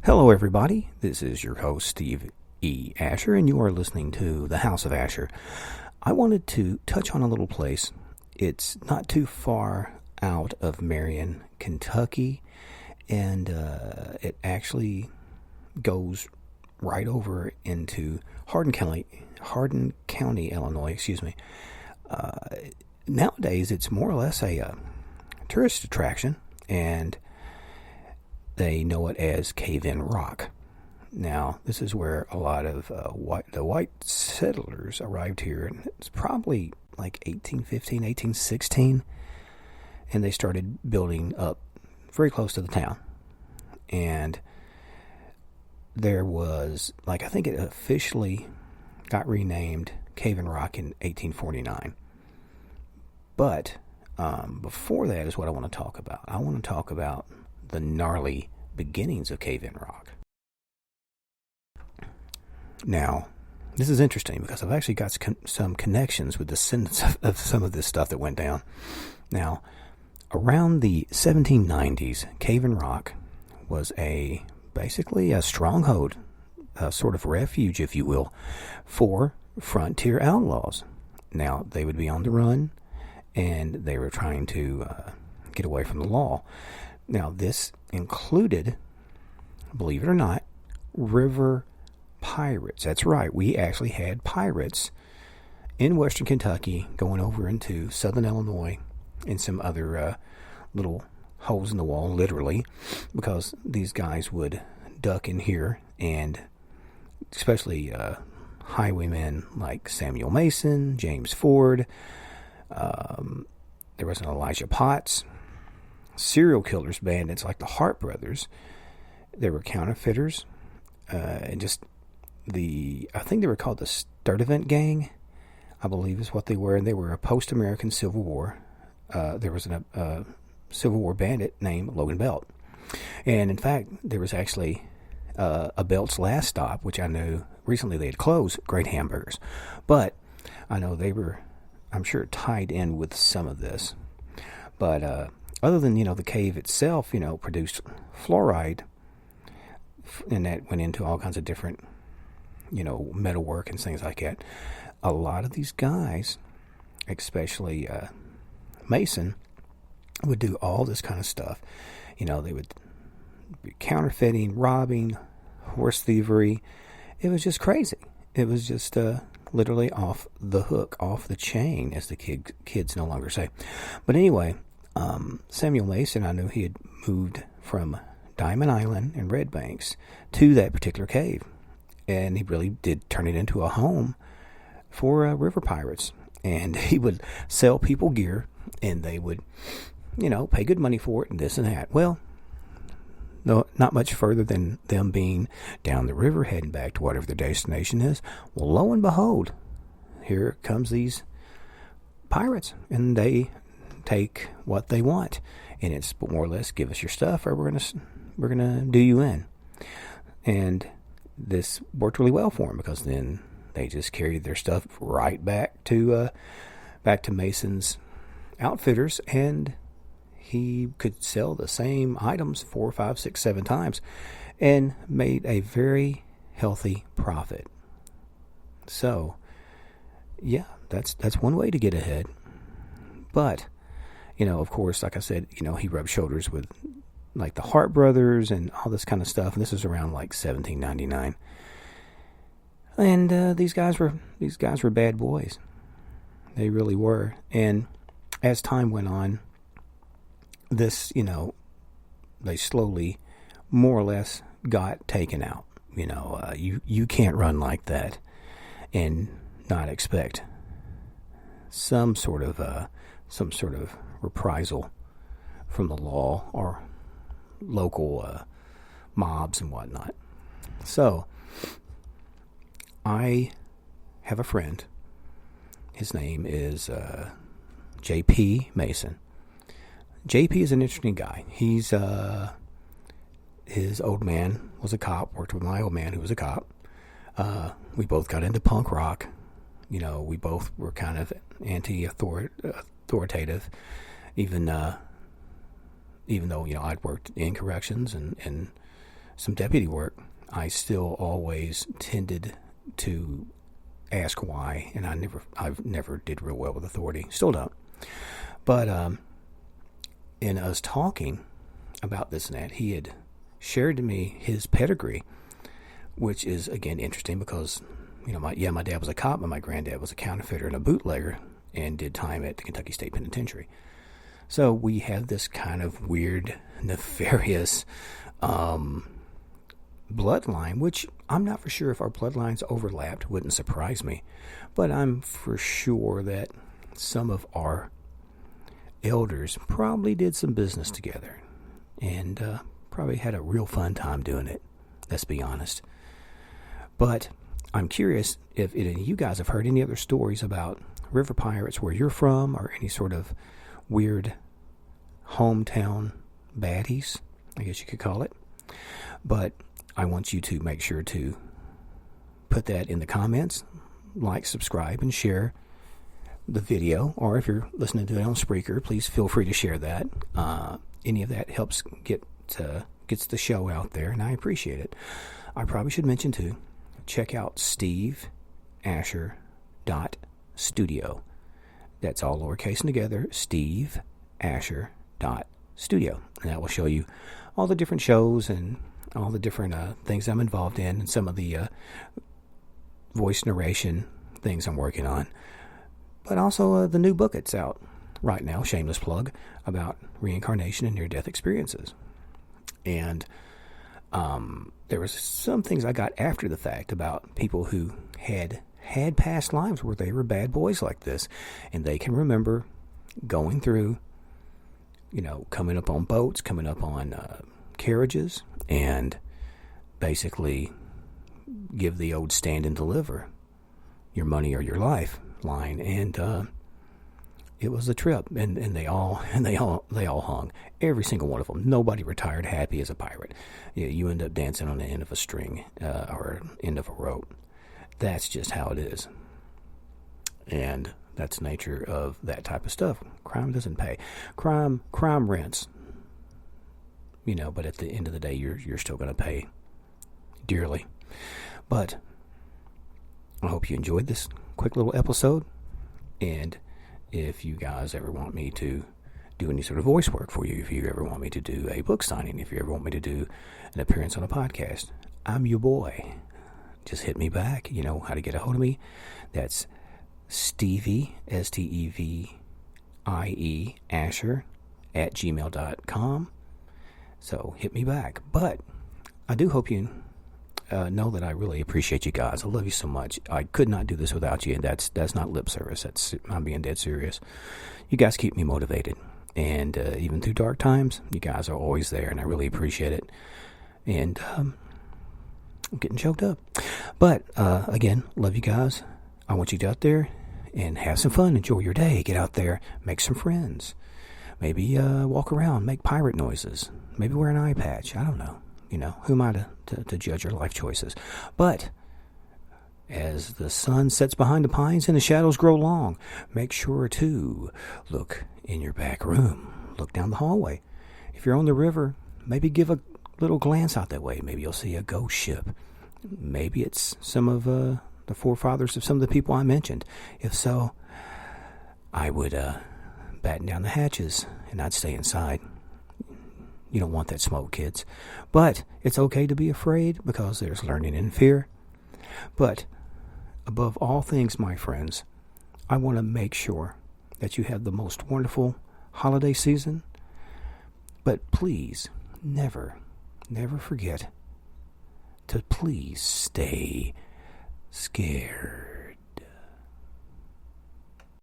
Hello, everybody. This is your host, Steve E. Asher, and you are listening to The House of Asher. I wanted to touch on a little place. It's not too far out of Marion, Kentucky, and it actually goes right over into Hardin County, Illinois. Nowadays, it's more or less a tourist attraction, and they know it as Cave-In Rock. Now, this is where a lot of the white settlers arrived here, and it's probably like 1815, 1816, and they started building up very close to the town. And there was, I think it officially got renamed Cave-In Rock in 1849. But before that is what I want to talk about. I want to talk about the gnarly beginnings of Cave-In Rock. Now, this is interesting because I've actually got some connections with descendants of some of this stuff that went down. Now, around the 1790s, Cave-In Rock was basically a stronghold, a sort of refuge, if you will, for frontier outlaws. Now, they would be on the run, and they were trying to get away from the law. Now, this included, believe it or not, river pirates. That's right. We actually had pirates in western Kentucky going over into southern Illinois and some other little holes in the wall, literally, because these guys would duck in here, and especially highwaymen like Samuel Mason, James Ford, there was an Elijah Potts, serial killers, bandits like the Harpe Brothers. There were counterfeiters, and just I think they were called the Sturtevant Gang, I believe is what they were, and they were a post-American Civil War. There was a Civil War bandit named Logan Belt. And in fact, there was actually a Belt's Last Stop, which I knew recently they had closed, Great Hamburgers. But I know they were, I'm sure, tied in with some of this. But other than, the cave itself, produced fluoride, and that went into all kinds of different, metalwork and things like that. A lot of these guys, especially Mason, would do all this kind of stuff. They would be counterfeiting, robbing, horse thievery. It was just crazy. It was just literally off the hook, off the chain, as the kids no longer say. But anyway, Samuel Mason, I knew he had moved from Diamond Island and Red Banks to that particular cave. And he really did turn it into a home for river pirates. And he would sell people gear, and they would, pay good money for it and this and that. Well, no, not much further than them being down the river heading back to whatever their destination is. Well, lo and behold, here comes these pirates, and they take what they want, and it's more or less, give us your stuff, or we're gonna do you in. And this worked really well for them, because then they just carried their stuff right back to Mason's outfitters, and he could sell the same items 4, 5, 6, 7 times and made a very healthy profit. So, yeah, that's one way to get ahead. But, of course, like I said, he rubbed shoulders with like the Harpe Brothers and all this kind of stuff. And this is around like 1799. And these guys were bad boys. They really were. And as time went on, this, they slowly, more or less, got taken out. You can't run like that and not expect some sort of reprisal from the law or local mobs and whatnot. So, I have a friend. His name is J.P. Mason. J.P. is an interesting guy. He's his old man was a cop, worked with my old man who was a cop. We both got into punk rock. We both were kind of anti-authoritative, even though, I'd worked in corrections and some deputy work, I still always tended to ask why, and I've never did real well with authority. Still don't. But in us talking about this and that, he had shared to me his pedigree, which is, again, interesting because, my dad was a cop, but my granddad was a counterfeiter and a bootlegger and did time at the Kentucky State Penitentiary. So we have this kind of weird, nefarious bloodline, which I'm not for sure if our bloodlines overlapped. Wouldn't surprise me. But I'm for sure that some of our elders probably did some business together and probably had a real fun time doing it. Let's be honest. But I'm curious if any of you guys have heard any other stories about river pirates where you're from, or any sort of weird hometown baddies, I guess you could call it. But I want you to make sure to put that in the comments, like, subscribe, and share the video. Or if you're listening to it on Spreaker, please feel free to share that. Any of that helps gets the show out there, and I appreciate it. I probably should mention too, check out steveasher.studio. That's all lowercase and together, steveasher.studio. And that will show you all the different shows and all the different things I'm involved in, and some of the voice narration things I'm working on. But also the new book that's out right now, shameless plug, about reincarnation and near-death experiences. And there was some things I got after the fact about people who had past lives where they were bad boys like this, and they can remember going through, coming up on boats, coming up on carriages, and basically give the old stand and deliver, your money or your life line. And it was a trip, and they all hung. Every single one of them. Nobody retired happy as a pirate. You end up dancing on the end of a string or end of a rope. That's just how it is. And that's the nature of that type of stuff. Crime doesn't pay. Crime rents. But at the end of the day, you're still going to pay dearly. But I hope you enjoyed this quick little episode. And if you guys ever want me to do any sort of voice work for you, if you ever want me to do a book signing, if you ever want me to do an appearance on a podcast, I'm your boy. Just hit me back. You know how to get a hold of me. That's Stevie, Stevie, Asher, @gmail.com. So hit me back. But I do hope you know that I really appreciate you guys. I love you so much. I could not do this without you, and that's not lip service. I'm being dead serious. You guys keep me motivated, and even through dark times, you guys are always there, and I really appreciate it. And I'm getting choked up. But again, love you guys. I want you to get out there and have some fun. Enjoy your day. Get out there, make some friends. Maybe walk around, make pirate noises. Maybe wear an eye patch. I don't know. Who am I to judge your life choices? But as the sun sets behind the pines and the shadows grow long, make sure to look in your back room. Look down the hallway. If you're on the river, maybe give a little glance out that way. Maybe you'll see a ghost ship. Maybe it's some of the forefathers of some of the people I mentioned. If so, I would batten down the hatches and I'd stay inside. You don't want that smoke, kids. But it's okay to be afraid because there's learning in fear. But above all things, my friends, I want to make sure that you have the most wonderful holiday season. But please, never forget to please stay scared.